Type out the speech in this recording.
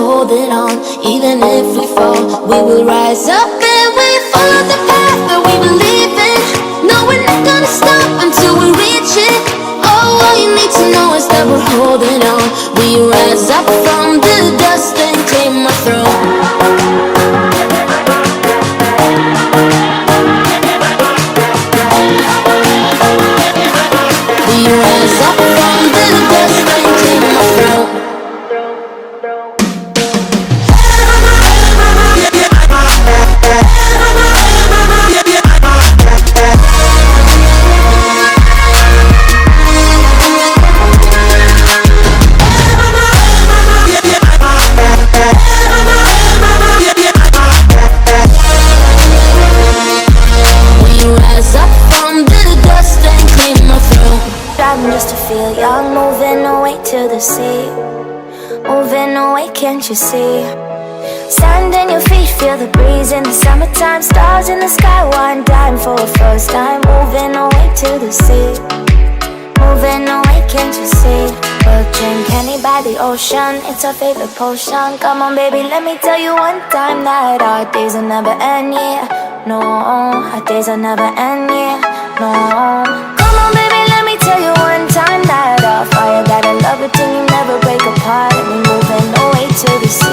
holding on. Even if we fall, we will rise up and we follow the path that we believe in. No, we're not gonna stop until we reach it. Oh, all you need to know is that we're holding on. We rise up from the dust and claim our throne. We rise up from the dust and claim our throne. Just to feel young, moving away to the sea. Moving away, can't you see? Sand in your feet, feel the breeze in the summertime. Stars in the sky, one dime for a first time. Moving away to the sea. Moving away, can't you see? We'll drink honey by the ocean, it's our favorite potion. Come on baby, let me tell you one time that our days will never end, yeah. No, our days will never end, yeah. No. Come on baby, let me tell you one time that our fire got a love it till you never break apart. And we're moving away to the sea.